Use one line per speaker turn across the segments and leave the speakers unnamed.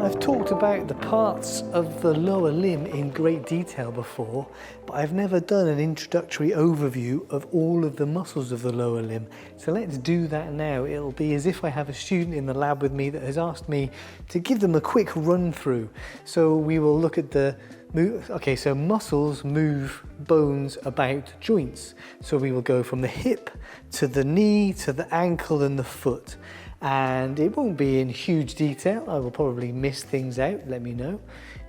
I've talked about the parts of the lower limb in great detail before, but I've never done an introductory overview of all of the muscles of the lower limb. So let's do that now. It'll be as if I have a student in the lab with me that has asked me to give them a quick run through. So we will look at the okay, so muscles move bones about joints. So we will go from the hip to the knee to the ankle and the foot. And it won't be in huge detail. I will probably miss things out. Let me know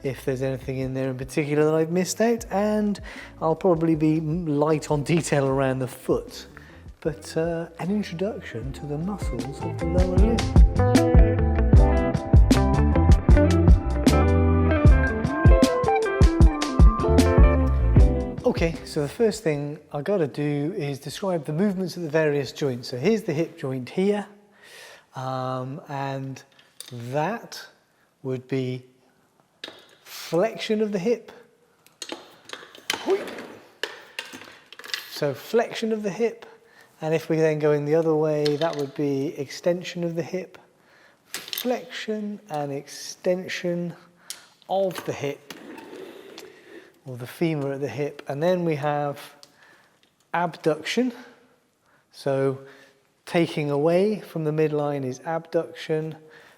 if there's anything in there in particular that I've missed out. And I'll probably be light on detail around the foot. But an introduction to the muscles of the lower limb. Okay, so the first thing I've got to do is describe the movements of the various joints. So here's the hip joint here, and that would be flexion of the hip. So flexion of the hip, and if we then go in the other way, that would be extension of the hip, flexion and extension of the hip, or the femur at the hip. And then we have abduction. So taking away from the midline is abduction,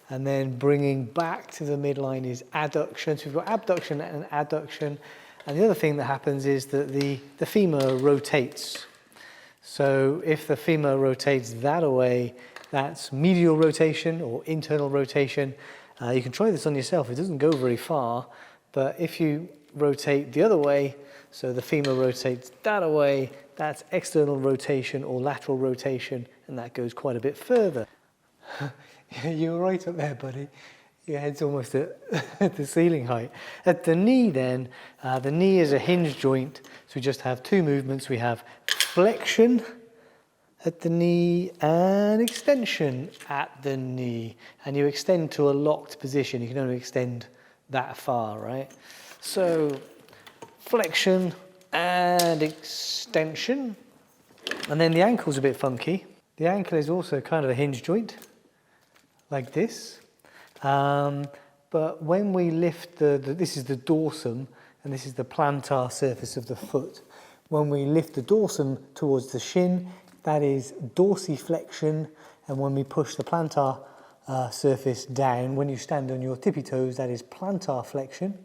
and then bringing back to the midline is adduction. So we've got abduction and adduction. And the other thing that happens is that the femur rotates. So if the femur rotates that away, that's medial rotation or internal rotation. You can try this on yourself. It doesn't go very far, but if you rotate the other way, so the femur rotates that away, that's external rotation or lateral rotation, and that goes quite a bit further. You're right up there, buddy. Your head's almost at the ceiling height. At the knee then, the knee is a hinge joint, so we just have two movements. We have flexion at the knee and extension at the knee. And you extend to a locked position. You can only extend that far, right? So flexion and extension. And then the ankle's a bit funky. The ankle is also kind of a hinge joint, like this. But when we lift this is the dorsum, and this is the plantar surface of the foot. When we lift the dorsum towards the shin, that is dorsiflexion. And when we push the plantar surface down, when you stand on your tippy toes, that is plantar flexion.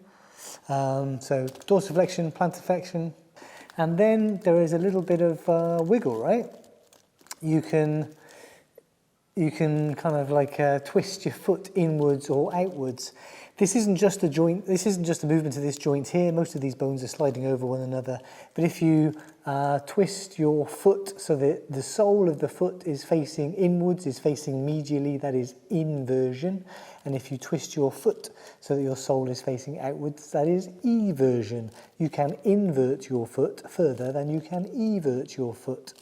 So dorsiflexion, plantar flexion, and then there is a little bit of wiggle, right? You can kind of like twist your foot inwards or outwards. This isn't just a joint. This isn't just a movement of this joint here. Most of these bones are sliding over one another. But if you twist your foot so that the sole of the foot is facing inwards, is facing medially, that is inversion. And if you twist your foot so that your sole is facing outwards, that is eversion. You can invert your foot further than you can evert your foot.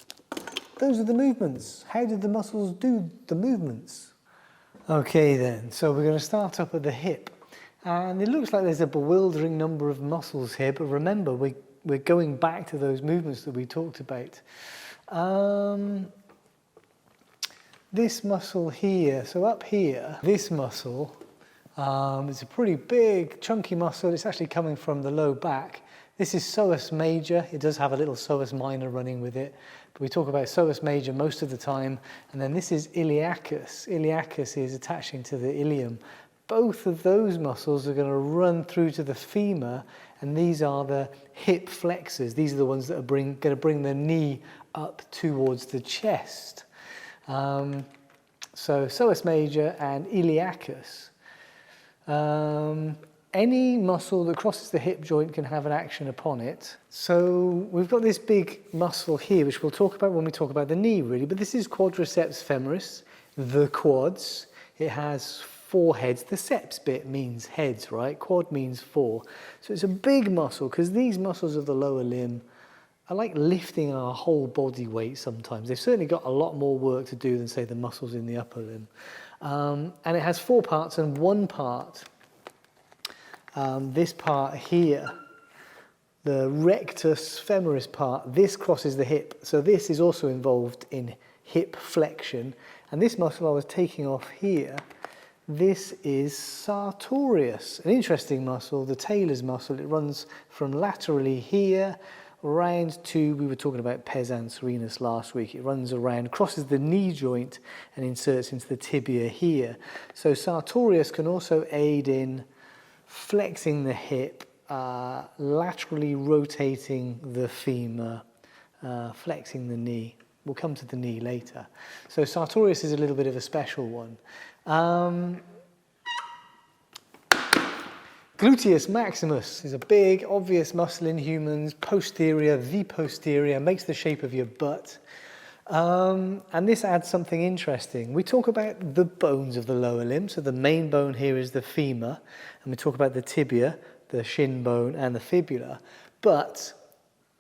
Those are the movements. How did the muscles do the movements? Okay then, so we're going to start up at the hip. And it looks like there's a bewildering number of muscles here, but remember, we're going back to those movements that we talked about. This muscle here, so up here, this muscle, it's a pretty big, chunky muscle. It's actually coming from the low back. This is psoas major. It does have a little psoas minor running with it, but we talk about psoas major most of the time. And then this is iliacus. Iliacus is attaching to the ilium. Both of those muscles are going to run through to the femur, and these are the hip flexors. These are the ones that are going to bring the knee up towards the chest. So psoas major and iliacus. Any muscle that crosses the hip joint can have an action upon it. So we've got this big muscle here, which we'll talk about when we talk about the knee, really. But this is quadriceps femoris, the quads. It has 4 heads. The seps bit means heads, right? Quad means 4. So it's a big muscle, because these muscles of the lower limb are like lifting our whole body weight sometimes. They've certainly got a lot more work to do than, say, the muscles in the upper limb. And it has 4 parts, and one part, this part here, the rectus femoris part, this crosses the hip. So this is also involved in hip flexion. And this muscle I was taking off here, This is sartorius, an interesting muscle, the tailor's muscle. It runs from laterally here around to, we were talking about pes anserinus last week. It runs around, crosses the knee joint and inserts into the tibia here. So sartorius can also aid in flexing the hip, laterally rotating the femur, flexing the knee. We'll come to the knee later. So sartorius is a little bit of a special one. Gluteus maximus is a big, obvious muscle in humans, posterior, the posterior, makes the shape of your butt. And this adds something interesting. We talk about the bones of the lower limb. So the main bone here is the femur, and we talk about the tibia, the shin bone, and the fibula. But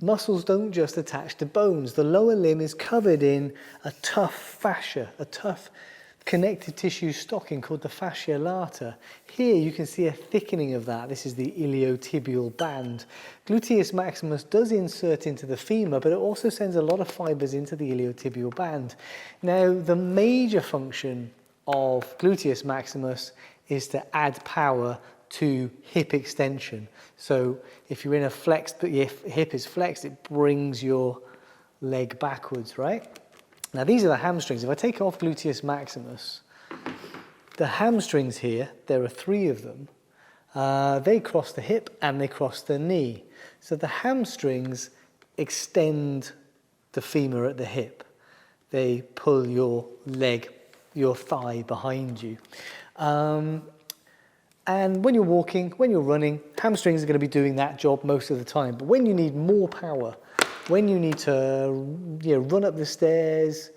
muscles don't just attach to bones. The lower limb is covered in a tough fascia, a tough connective tissue stocking called the fascia lata. Here you can see a thickening of that. This is the iliotibial band. Gluteus maximus does insert into the femur, but it also sends a lot of fibers into the iliotibial band. Now, the major function of gluteus maximus is to add power to hip extension. So if you're in a flexed, but your hip is flexed, it brings your leg backwards, right? Now these are the hamstrings. If I take off gluteus maximus, the hamstrings here, there are 3 of them. They cross the hip and they cross the knee. So the hamstrings extend the femur at the hip. They pull your leg, your thigh behind you. And when you're walking, when you're running, hamstrings are going to be doing that job most of the time. But when you need more power, when you need to run up the stairs,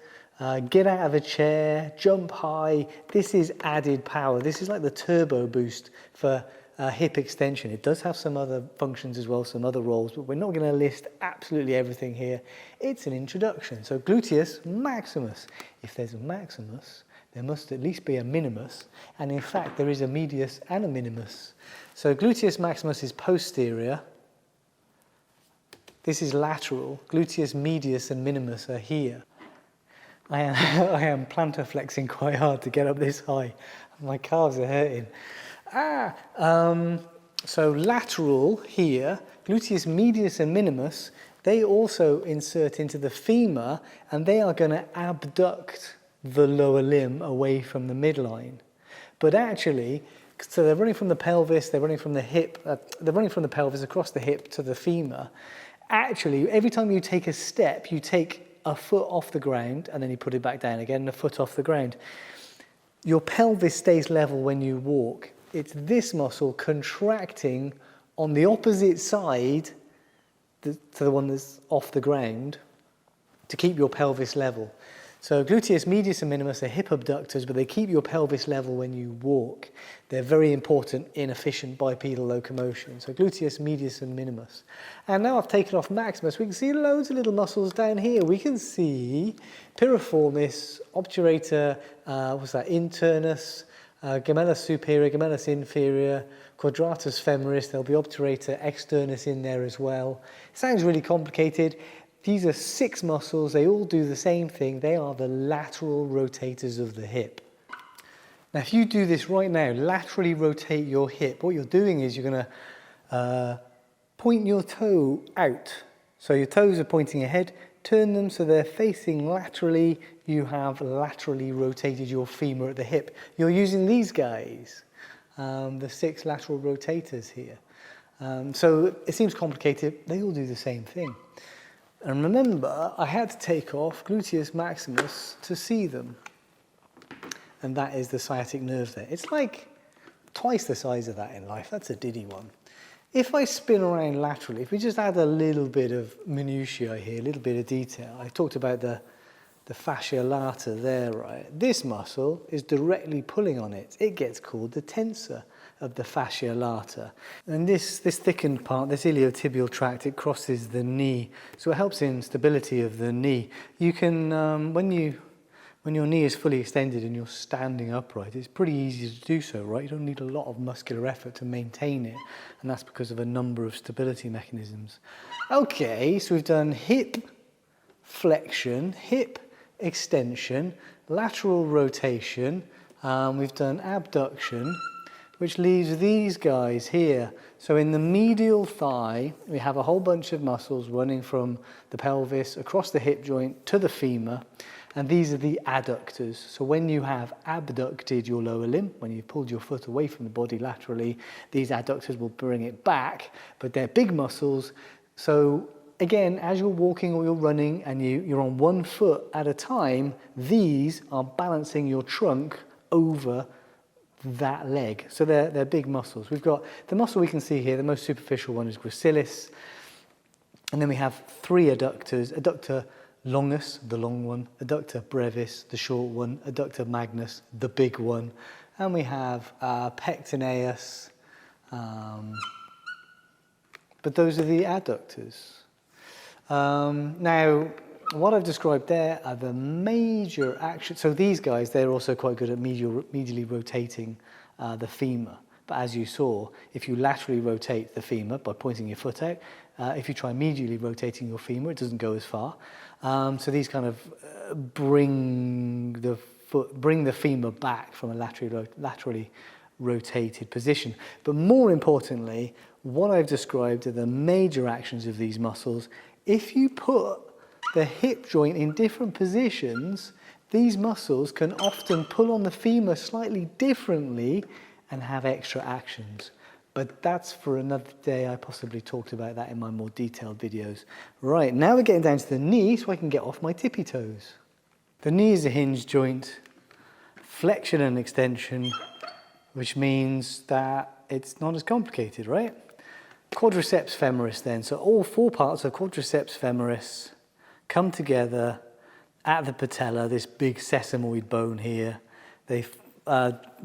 get out of a chair, jump high, this is added power. This is like the turbo boost for hip extension. It does have some other functions as well, some other roles, but we're not going to list absolutely everything here. It's an introduction. So gluteus maximus. If there's a maximus, there must at least be a minimus, and in fact there is a medius and a minimus. So gluteus maximus is posterior. This is lateral. Gluteus medius and minimus are here. I am plantar flexing quite hard to get up this high. My calves are hurting. So lateral here, gluteus medius and minimus, they also insert into the femur, and they are going to abduct the lower limb away from the midline. But actually, so they're running from the pelvis, they're running from the hip, they're running from the pelvis across the hip to the femur. Actually, every time you take a step, you take a foot off the ground and then you put it back down again and a foot off the ground. Your pelvis stays level when you walk. It's this muscle contracting on the opposite side to the one that's off the ground to keep your pelvis level. So gluteus medius and minimus are hip abductors, but they keep your pelvis level when you walk. They're very important in efficient bipedal locomotion. So gluteus medius and minimus. And now I've taken off maximus. We can see loads of little muscles down here. We can see piriformis, obturator, internus, gemellus superior, gemellus inferior, quadratus femoris. There'll be obturator externus in there as well. It sounds really complicated. These are 6 muscles. They all do the same thing. They are the lateral rotators of the hip. Now, if you do this right now, laterally rotate your hip, what you're doing is you're going to point your toe out. So your toes are pointing ahead. Turn them so they're facing laterally. You have laterally rotated your femur at the hip. You're using these guys, the 6 lateral rotators here. So it seems complicated. They all do the same thing. And remember, I had to take off gluteus maximus to see them. And that is the sciatic nerve there. It's like twice the size of that in life. That's a diddy one. If I spin around laterally, if we just add a little bit of minutiae here, a little bit of detail. I talked about the fascia lata there, right? This muscle is directly pulling on it. It gets called the tensor of the fascia lata. And this thickened part, this iliotibial tract, it crosses the knee. So it helps in stability of the knee. You can, when your knee is fully extended and you're standing upright, it's pretty easy to do so, right? You don't need a lot of muscular effort to maintain it. And that's because of a number of stability mechanisms. Okay, so we've done hip flexion, hip extension, lateral rotation, We've done abduction, which leaves these guys here. So in the medial thigh, we have a whole bunch of muscles running from the pelvis across the hip joint to the femur, and these are the adductors. So when you have abducted your lower limb, when you've pulled your foot away from the body laterally, these adductors will bring it back, but they're big muscles. So again, as you're walking or you're running and you're on one foot at a time, these are balancing your trunk over that leg. So they're big muscles. We've got the muscle we can see here, the most superficial one is gracilis. And then we have three adductors: adductor longus, the long one; adductor brevis, the short one; adductor magnus, the big one; and we have pectineus. But those are the adductors. Now, what I've described there are the major actions. So these guys, they're also quite good at medially rotating the femur. But as you saw, if you laterally rotate the femur by pointing your foot out, if you try medially rotating your femur, it doesn't go as far. So these kind of bring the femur back from a laterally rotated position. But more importantly, what I've described are the major actions of these muscles. If you put the hip joint in different positions, these muscles can often pull on the femur slightly differently and have extra actions. But that's for another day. I possibly talked about that in my more detailed videos. Right, now we're getting down to the knee so I can get off my tippy toes. The knee is a hinge joint, flexion and extension, which means that it's not as complicated, right? Quadriceps femoris then. So all four parts of quadriceps femoris come together at the patella, this big sesamoid bone here. They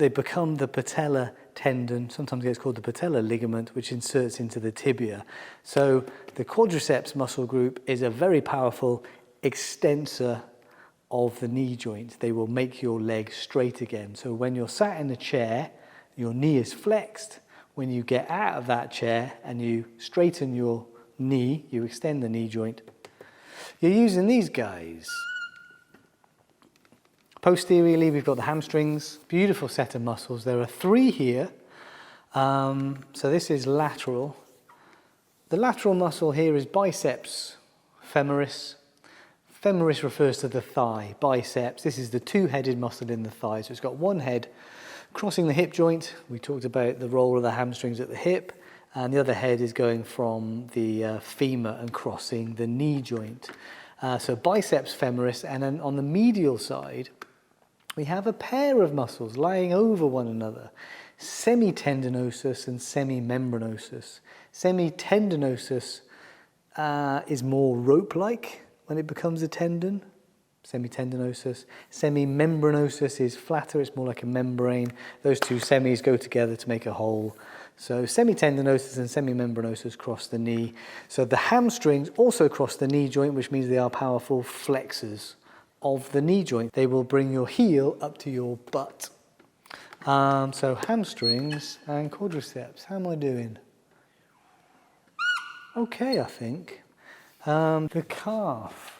become the patellar tendon. Sometimes it gets called the patellar ligament, which inserts into the tibia. So the quadriceps muscle group is a very powerful extensor of the knee joint. They will make your leg straight again. So when you're sat in a chair, your knee is flexed. When you get out of that chair and you straighten your knee, you extend the knee joint, you're using these guys. Posteriorly, we've got the hamstrings, beautiful set of muscles. There are three here. So this is lateral. The lateral muscle here is biceps femoris. Femoris refers to the thigh, biceps. This is the two-headed muscle in the thigh. So it's got one head crossing the hip joint. We talked about the role of the hamstrings at the hip. And the other head is going from the femur and crossing the knee joint. So biceps femoris, and then on the medial side, we have a pair of muscles lying over one another, semitendinosus and semimembranosus. Semitendinosus is more rope-like when it becomes a tendon, semitendinosus. Semimembranosus is flatter, it's more like a membrane. Those two semis go together to make a whole. So semitendinosus and semimembranosus cross the knee. So the hamstrings also cross the knee joint, which means they are powerful flexors of the knee joint. They will bring your heel up to your butt. So hamstrings and quadriceps. How am I doing? Okay, I think. The calf.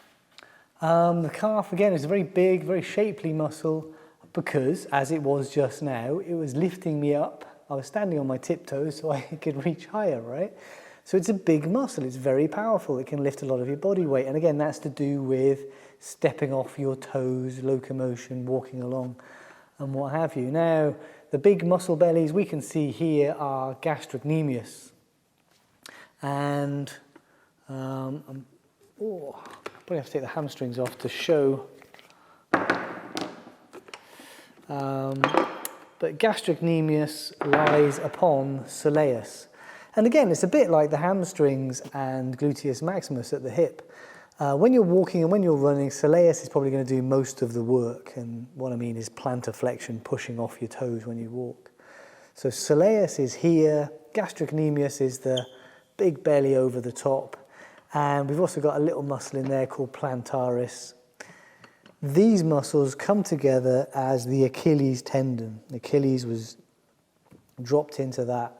The calf, again, is a very big, very shapely muscle because, as it was just now, it was lifting me up. I was standing on my tiptoes so I could reach higher, right? So it's a big muscle. It's very powerful. It can lift a lot of your body weight. And again, that's to do with stepping off your toes, locomotion, walking along, and what have you. Now, the big muscle bellies we can see here are gastrocnemius. And probably have to take the hamstrings off to show. But gastrocnemius lies upon soleus. And again, it's a bit like the hamstrings and gluteus maximus at the hip. When you're walking and when you're running, soleus is probably going to do most of the work. And what I mean is plantar flexion, pushing off your toes when you walk. So soleus is here, gastrocnemius is the big belly over the top. And we've also got a little muscle in there called plantaris. These muscles come together as the Achilles tendon. Achilles was dropped into that,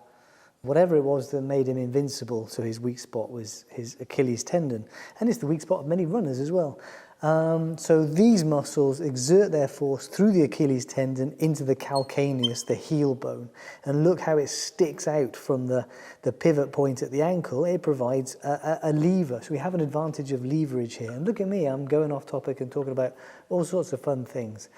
whatever it was that made him invincible, so his weak spot was his Achilles tendon. And it's the weak spot of many runners as well. So these muscles exert their force through the Achilles tendon into the calcaneus, the heel bone. And look how it sticks out from the pivot point at the ankle. It provides a lever. So we have an advantage of leverage here. And look at me, I'm going off topic and talking about all sorts of fun things.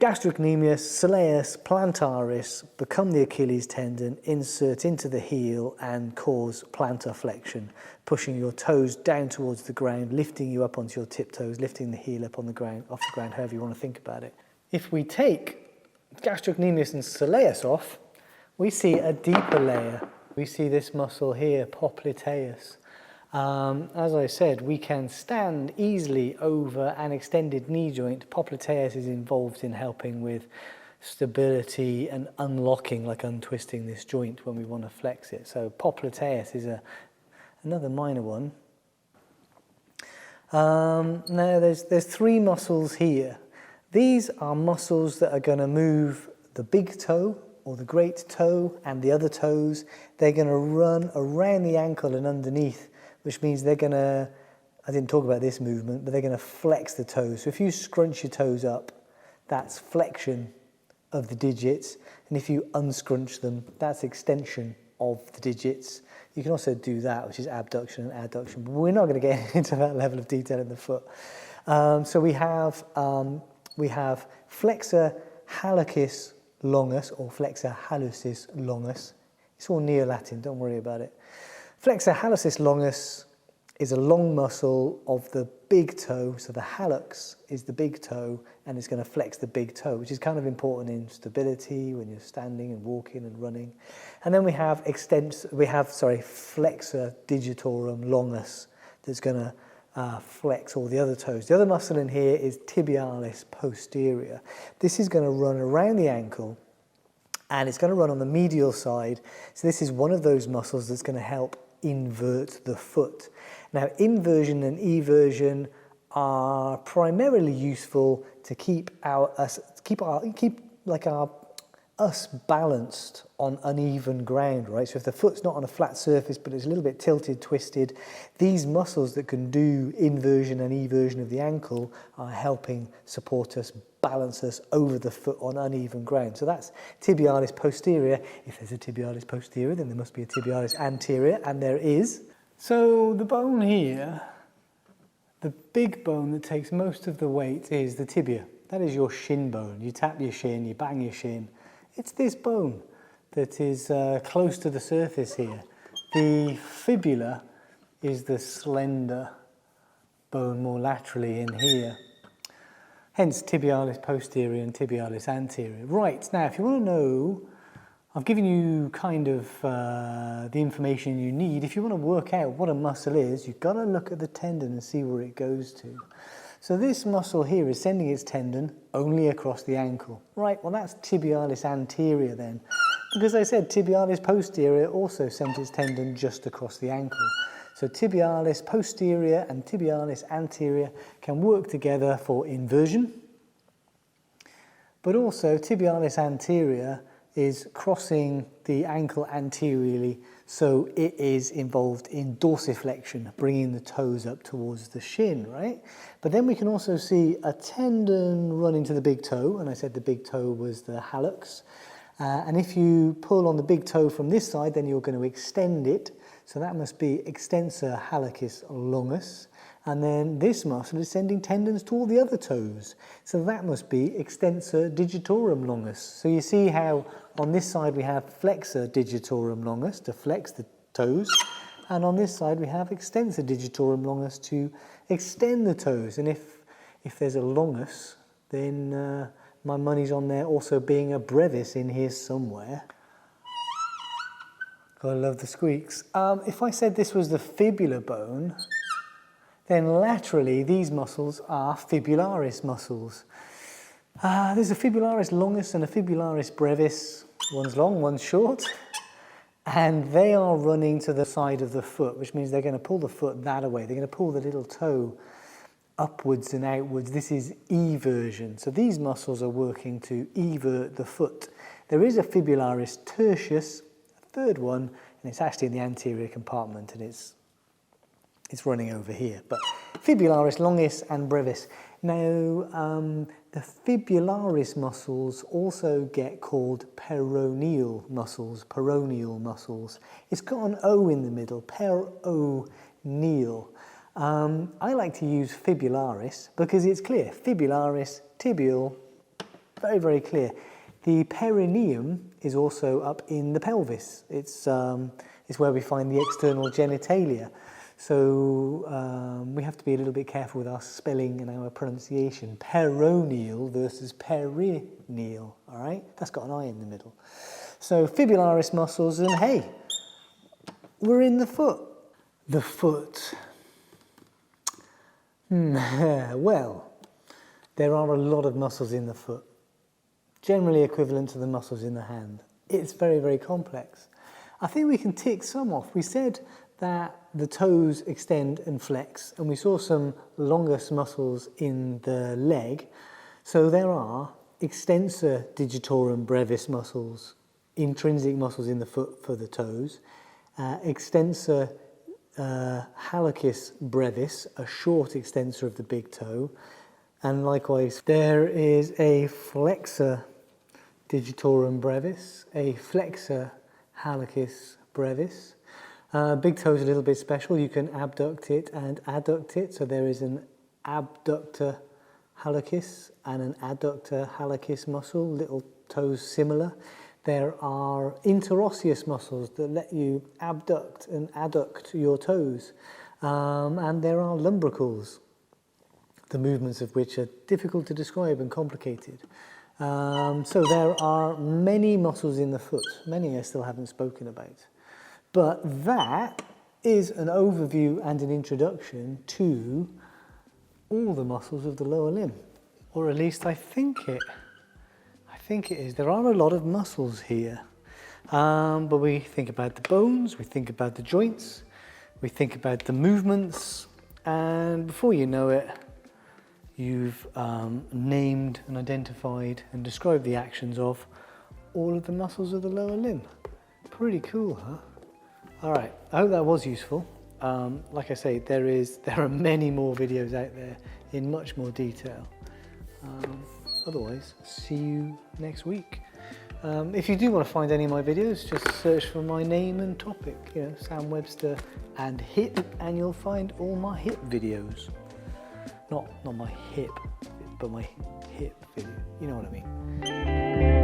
Gastrocnemius, soleus, plantaris become the Achilles tendon, insert into the heel and cause plantar flexion, pushing your toes down towards the ground, lifting you up onto your tiptoes, lifting the heel up on the ground, off the ground, however you want to think about it. If we take gastrocnemius and soleus off, we see a deeper layer. We see this muscle here, popliteus. As I said, we can stand easily over an extended knee joint. Popliteus is involved in helping with stability and unlocking, like untwisting this joint when we want to flex it. So popliteus is another minor one. Now there's three muscles here. These are muscles that are going to move the big toe or the great toe and the other toes. They're going to run around the ankle and underneath, which means they're going to, I didn't talk about this movement, but they're going to flex the toes. So if you scrunch your toes up, that's flexion of the digits. And if you unscrunch them, that's extension of the digits. You can also do that, which is abduction and adduction. But we're not going to get into that level of detail in the foot. So we have flexor hallucis longus, or flexor hallucis longus. It's all Neo-Latin, don't worry about it. Flexor hallucis longus is a long muscle of the big toe. So the hallux is the big toe, and it's going to flex the big toe, which is kind of important in stability when you're standing and walking and running. And then we have flexor digitorum longus that's going to flex all the other toes. The other muscle in here is tibialis posterior. This is going to run around the ankle, and it's going to run on the medial side. So this is one of those muscles that's going to help invert the foot. Now, inversion and eversion are primarily useful to keep us balanced on uneven ground, right? So if the foot's not on a flat surface but it's a little bit tilted, twisted, these muscles that can do inversion and eversion of the ankle are helping support us, balance us over the foot on uneven ground. So that's tibialis posterior. If there's a tibialis posterior, then there must be a tibialis anterior, and there is. So the bone here, the big bone that takes most of the weight is the tibia. That is your shin bone. You tap your shin, you bang your shin. It's this bone that is close to the surface here. The fibula is the slender bone more laterally in here. Hence tibialis posterior and tibialis anterior. Right, now if you want to know, I've given you kind of the information you need. If you want to work out what a muscle is, you've got to look at the tendon and see where it goes to. So this muscle here is sending its tendon only across the ankle. Right, well that's tibialis anterior then. Because I said tibialis posterior also sent its tendon just across the ankle. So tibialis posterior and tibialis anterior can work together for inversion. But also tibialis anterior is crossing the ankle anteriorly, so it is involved in dorsiflexion, bringing the toes up towards the shin, right? But then we can also see a tendon running to the big toe, and I said the big toe was the hallux. And if you pull on the big toe from this side, then you're going to extend it. So that must be extensor hallucis longus. And then this muscle is sending tendons to all the other toes. So that must be extensor digitorum longus. So you see how on this side we have flexor digitorum longus to flex the toes. And on this side we have extensor digitorum longus to extend the toes. And if there's a longus, then my money's on there also being a brevis in here somewhere. I love the squeaks. If I said this was the fibula bone, then laterally these muscles are fibularis muscles. There's a fibularis longus and a fibularis brevis. One's long, one's short. And they are running to the side of the foot, which means they're going to pull the foot that way. They're going to pull the little toe upwards and outwards. This is eversion. So these muscles are working to evert the foot. There is a fibularis tertius, a third one, and it's actually in the anterior compartment, and it's running over here. But Fibularis longus and brevis. Now, the fibularis muscles also get called peroneal muscles. It's got an O in the middle, peroneal. I like to use fibularis because it's clear. Fibularis, tibial, very, very clear. The perineum is also up in the pelvis. It's where we find the external genitalia. So we have to be a little bit careful with our spelling and our pronunciation. Peroneal versus perineal, all right? That's got an I in the middle. So fibularis muscles, and hey, we're in the foot. The foot. Well, there are a lot of muscles in the foot, generally equivalent to the muscles in the hand. It's very, very complex. I think we can tick some off. We said that the toes extend and flex, and we saw some longus muscles in the leg. So there are extensor digitorum brevis muscles, intrinsic muscles in the foot for the toes, extensor hallucis brevis, a short extensor of the big toe, and likewise there is a flexor digitorum brevis, a flexor hallucis brevis. Big toe is a little bit special. You can abduct it and adduct it. So there is an abductor hallucis and an adductor hallucis muscle, little toes similar. There are interosseous muscles that let you abduct and adduct your toes. And there are lumbricals, the movements of which are difficult to describe and complicated. So there are many muscles in the foot, many I still haven't spoken about. But that is an overview and an introduction to all the muscles of the lower limb. Or at least I think it is. There are a lot of muscles here. But we think about the bones, we think about the joints, we think about the movements, and before you know it, you've named and identified and described the actions of all of the muscles of the lower limb. Pretty cool, huh? All right, I hope that was useful. Like I say, there are many more videos out there in much more detail. Otherwise, see you next week. If you do want to find any of my videos, just search for my name and topic, Sam Webster and hip, and you'll find all my hip videos. Not my hip, but my hip video, you know what I mean.